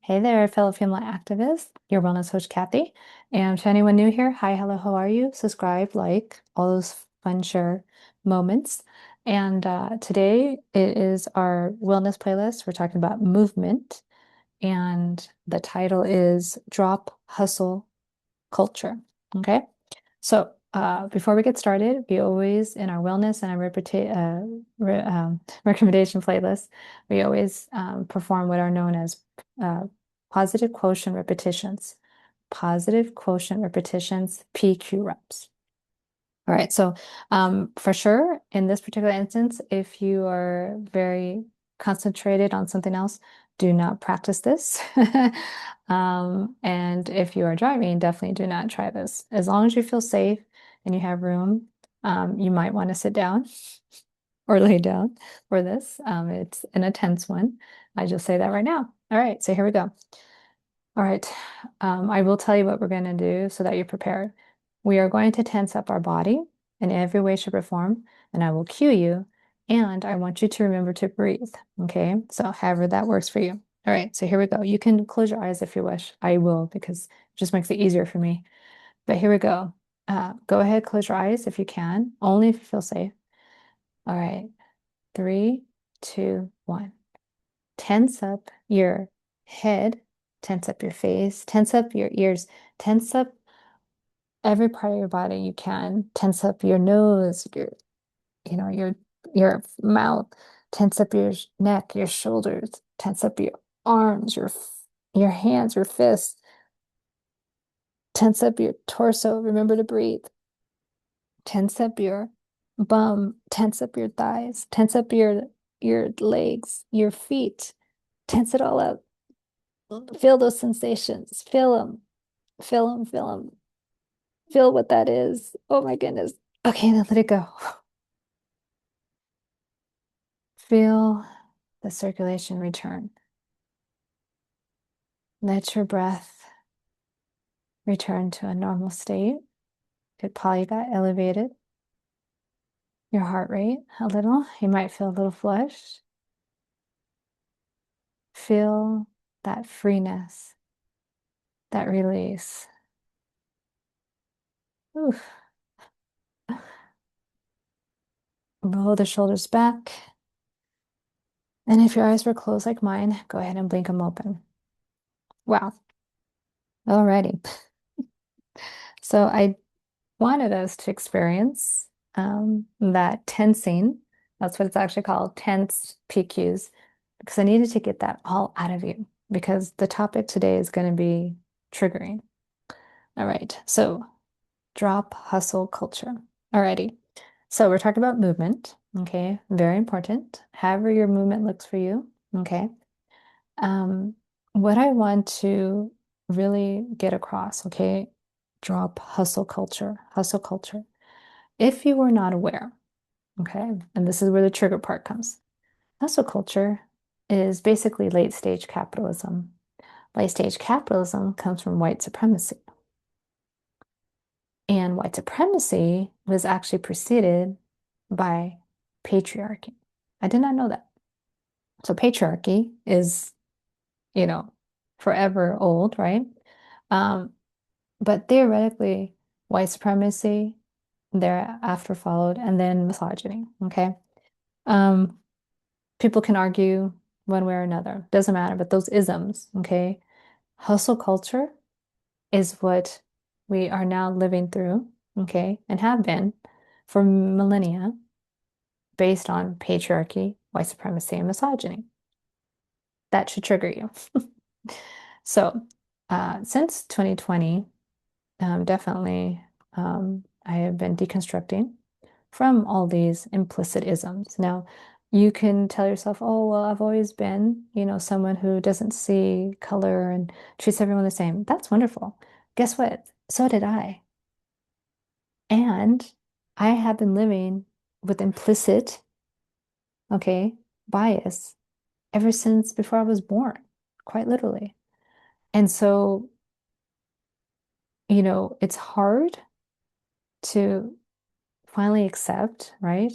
Hey there, fellow female activists, your wellness coach, Kathy. And to anyone new here, hi, hello, how are you? Subscribe, like, all those fun share moments. And today it is our wellness playlist. We're talking about movement, and the title is Drop Hustle Culture. Okay. So before we get started, we always, in our wellness and our recommendation playlist, we always perform what are known as uh, positive quotient repetitions. Positive quotient repetitions, PQ reps. All right, so for sure, in this particular instance, if you are very concentrated on something else, do not practice this. And if you are driving, definitely do not try this. As long as you feel safe and you have room, you might want to sit down or lay down for this. It's an intense one. I just say that right now. All right, so here we go. All right, I will tell you what we're going to do so that you're prepared. We are going to tense up our body in every way, shape, or form, and I will cue you, and I want you to remember to breathe, okay? So however that works for you. All right, so here we go. You can close your eyes if you wish. I will because it just makes it easier for me. But here we go. Go ahead, close your eyes if you can, only if you feel safe. All right, 3, 2, 1. Tense up your head, tense up your face, tense up your ears, tense up every part of your body you can. Tense up your nose, your mouth, tense up your neck, your shoulders, tense up your arms, your hands, your fists, tense up your torso. Remember to breathe. Tense up your bum, tense up your thighs, tense up your legs, your feet. Tense it all up. Feel those sensations. Feel them. Feel them. Feel them. Feel what that is. Oh my goodness. Okay, then let it go. Feel the circulation return. Let your breath return to a normal state. It probably got elevated. Your heart rate a little. You might feel a little flushed. Feel that freeness, that release. Oof. Roll the shoulders back. And if your eyes were closed like mine, go ahead and blink them open. Wow. Alrighty. So I wanted us to experience that tensing. That's what it's actually called, tense PQs, because I needed to get that all out of you because the topic today is going to be triggering. All right. So drop hustle culture. Alrighty. So we're talking about movement. Okay. Very important. However your movement looks for you. Okay. Um, what I want to really get across, okay, drop hustle culture, hustle culture. If you were not aware, okay, and this is where the trigger part comes, hustle culture is basically late stage capitalism. Late stage capitalism comes from white supremacy. And white supremacy was actually preceded by patriarchy. I did not know that. So patriarchy is, you know, forever old, right? Um, but theoretically, white supremacy thereafter followed, and then misogyny. Okay. Um, People can argue one way or another, doesn't matter, but those isms, okay? Hustle culture is what we are now living through, okay, and have been for millennia based on patriarchy, white supremacy, and misogyny. That should trigger you. So, since 2020, definitely, I have been deconstructing from all these implicit isms. Now, you can tell yourself, oh, well, I've always been, someone who doesn't see color and treats everyone the same. That's wonderful. Guess what? So did I. And I have been living with implicit, okay, bias ever since before I was born, quite literally. And so, it's hard to finally accept, right?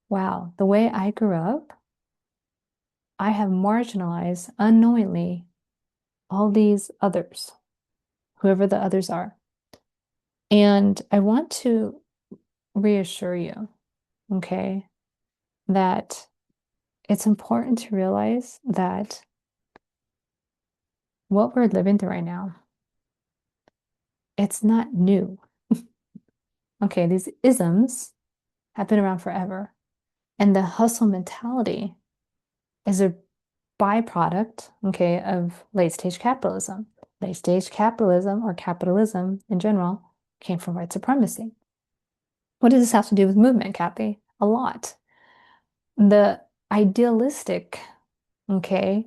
Wow, the way I grew up, I have marginalized unknowingly all these others, whoever the others are. And I want to reassure you, okay, that it's important to realize that what we're living through right now, it's not new. Okay, these isms have been around forever. And the hustle mentality is a byproduct, okay, of late stage capitalism. Late stage capitalism or capitalism in general came from white supremacy. What does this have to do with movement, Kathy? A lot. The idealistic, okay,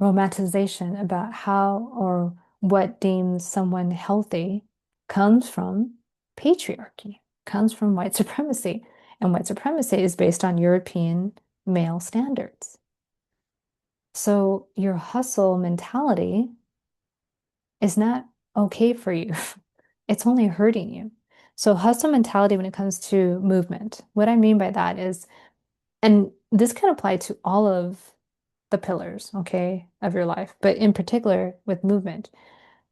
romanticization about how or what deems someone healthy comes from patriarchy, comes from white supremacy. And white supremacy is based on European male standards. So your hustle mentality is not okay for you. It's only hurting you. So hustle mentality when it comes to movement, what I mean by that is, and this can apply to all of the pillars, okay, of your life, but in particular with movement,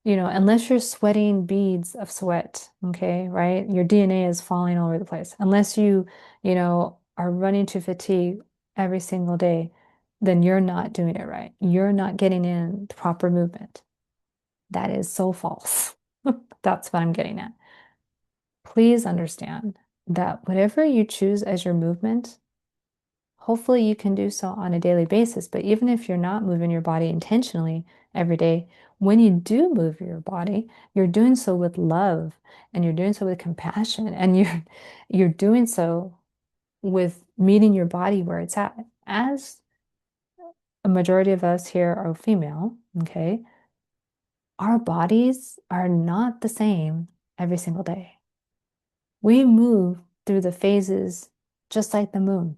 unless you're sweating beads of sweat, okay, right? Your DNA is falling all over the place. Unless are running to fatigue every single day, then you're not doing it right. You're not getting in the proper movement. That is so false. That's what I'm getting at. Please understand that whatever you choose as your movement, hopefully you can do so on a daily basis. But even if you're not moving your body intentionally every day, when you do move your body, you're doing so with love and you're doing so with compassion and you're doing so with meeting your body where it's at. As a majority of us here are female, okay, our bodies are not the same every single day. We move through the phases just like the moon.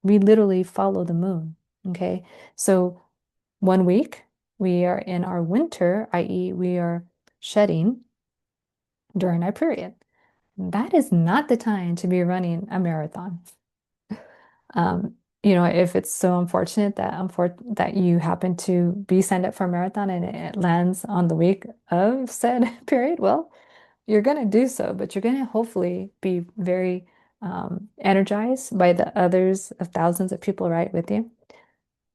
We literally follow the moon. Okay. So 1 week we are in our winter, i.e., we are shedding during our period. That is not the time to be running a marathon. If it's so unfortunate that you happen to be signed up for a marathon and it lands on the week of said period, well, you're going to do so, but you're going to hopefully be very energized by the others of thousands of people right with you.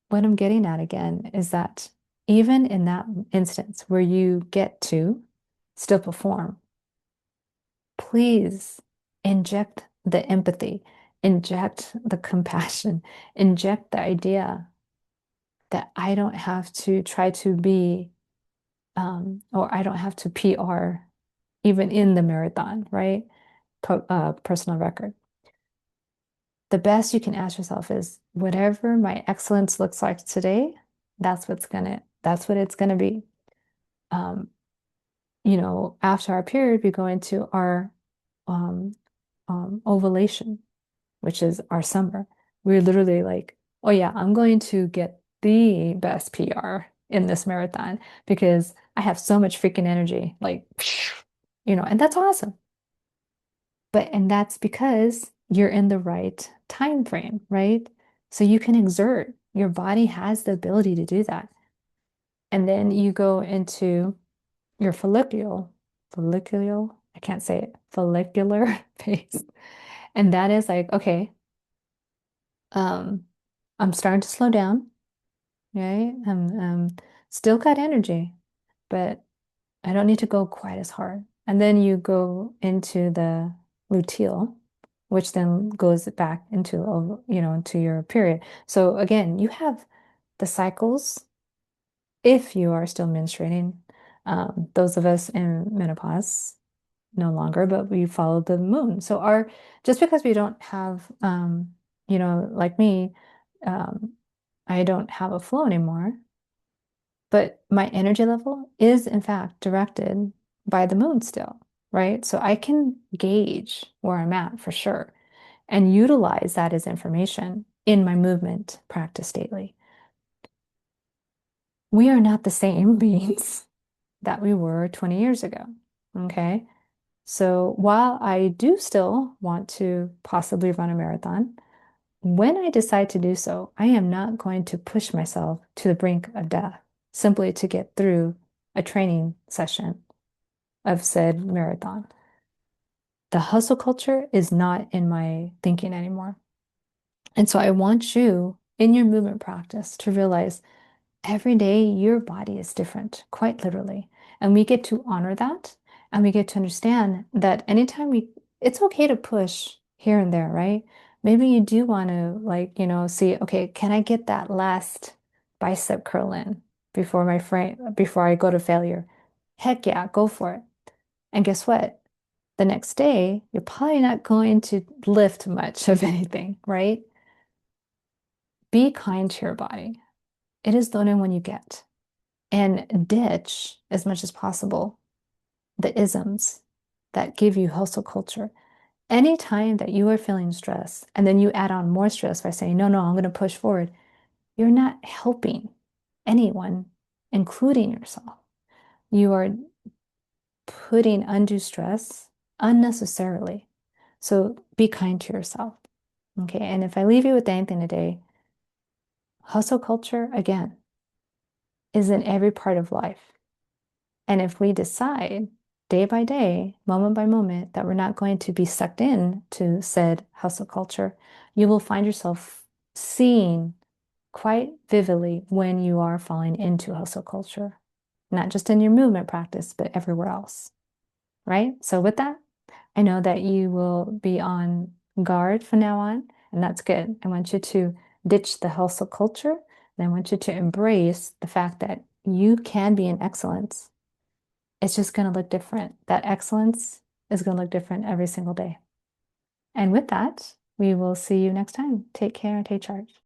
What I'm getting at again is that even in that instance where you get to still perform, please inject the empathy, inject the compassion, inject the idea that I don't have to try to be, or I don't have to PR even in the marathon, right? Personal record. The best you can ask yourself is whatever my excellence looks like today, that's what it's gonna be. Um, after our period, we go into our um, ovulation, which is our summer. We're literally like, oh yeah, I'm going to get the best PR in this marathon because I have so much freaking energy, like, and that's awesome. And that's because you're in the right time frame, right? So you can exert. Your body has the ability to do that. And then you go into your I can't say it, follicular phase. And that is like, okay, um, I'm starting to slow down, right? I'm still got energy, but I don't need to go quite as hard. And then you go into the luteal, which then goes back into your period. So again, you have the cycles if you are still menstruating. Those of us in menopause no longer, but we follow the moon. So just because we don't have, like me, um, I don't have a flow anymore, but my energy level is in fact directed by the moon still, right? So I can gauge where I'm at for sure and utilize that as information in my movement practice daily. We are not the same beings that we were 20 years ago. Okay. So while I do still want to possibly run a marathon, when I decide to do so, I am not going to push myself to the brink of death. simply to get through a training session of said marathon. The hustle culture is not in my thinking anymore. And so I want you in your movement practice to realize every day your body is different, quite literally. And we get to honor that. And we get to understand that anytime it's okay to push here and there, right? Maybe you do want to, like, see, okay, can I get that last bicep curl in before I go to failure? Heck yeah, go for it. And guess what? The next day, you're probably not going to lift much of anything, right? Be kind to your body. It is the only one you get. And ditch as much as possible the isms that give you hustle culture. Anytime that you are feeling stress and then you add on more stress by saying, no, no, I'm going to push forward, you're not helping anyone, including yourself. You are putting undue stress unnecessarily. So be kind to yourself. Okay. And if I leave you with anything today, hustle culture, again, is in every part of life. And if we decide day by day, moment by moment, that we're not going to be sucked in to said hustle culture, you will find yourself seeing quite vividly when you are falling into hustle culture, not just in your movement practice, but everywhere else. Right? So with that, I know that you will be on guard from now on, and that's good. I want you to ditch the hustle culture, and I want you to embrace the fact that you can be in excellence. It's just going to look different. That excellence is going to look different every single day. And with that, we will see you next time. Take care and take charge.